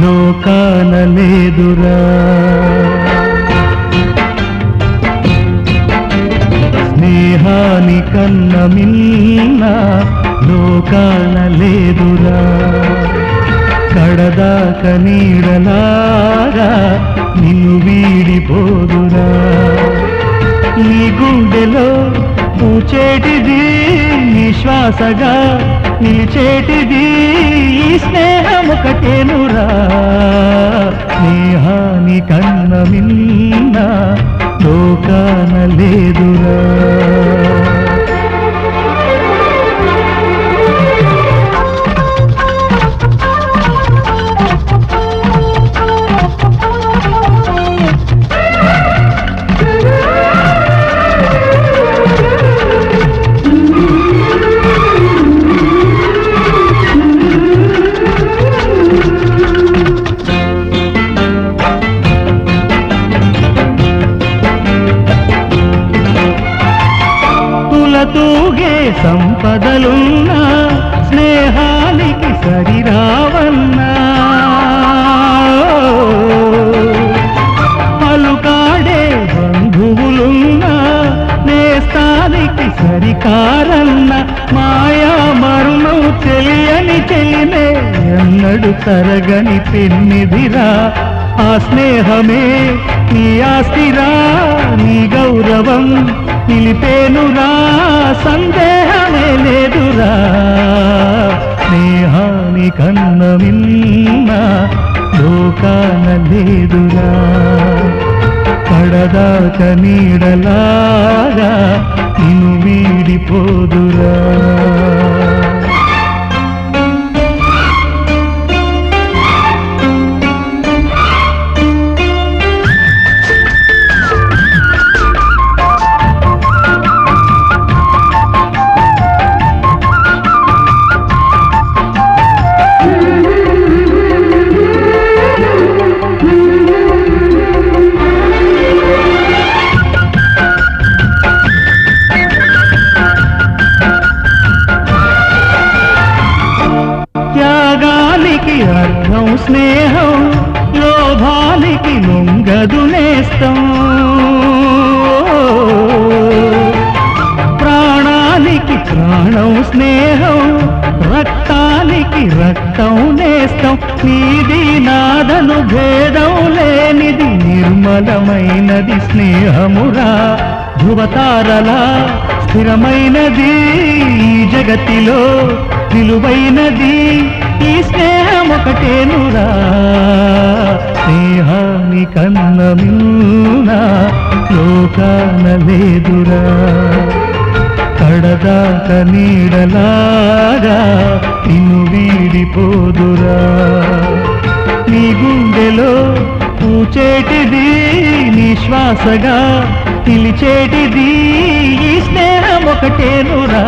లోకాన లేదురా. స్నేహాని కన్న మిన్న లోకాన లేదురా. కడదాక నీడలాగా నిన్ను వీడిపోదురా. నీ గుండెలో పూచేటిది నిశ్వాసగా నిలిచేటిది ఈ స్నేహమొకటేనురా. స్నేహాని కన్న మిన్న లోకాన లేదురా. తూగే సంపదలున్నా స్నేహానికి సరిరావన్నా. పలుకాడే బంధువులున్నా నేస్తానికి సరికారన్న. మాయా మరును తెలియని చెలినే ఎన్నడు తరగని పెన్నిదిరా. ఆ స్నేహమే నీ ఆస్తిరా, నీ గౌరవం నిలిపేనురా. సందేహమే లేదురా. స్నేహాని కన్న మిన్న లోకాన లేదురా. కడదాక నీడలాగా నిన్ను వీడిపోదురా. త్యాగానికి అర్థం స్నేహం, లోభానికి లొంగదు నేస్తం. ప్రాణానికి ప్రాణం స్నేహం, రక్తానికి రక్తం నేస్తం. నీది నాదను భేదం లేనిది నిర్మలమైనది స్నేహమురా. ధృవతారలా స్థిరమైనది ఈ జగతిలో విలువైనది ఈ స్నేహమొకటేనురా. స్నేహాని కన్న మిన్న లోకాన లేదురా. కడదాక నీడలాగా నిన్ను వీడిపోదురా. నీ గుండెలో పూచేటిది నిశ్వాసగా నిలిచేటిది ఈ స్నేహమొకటేనురా.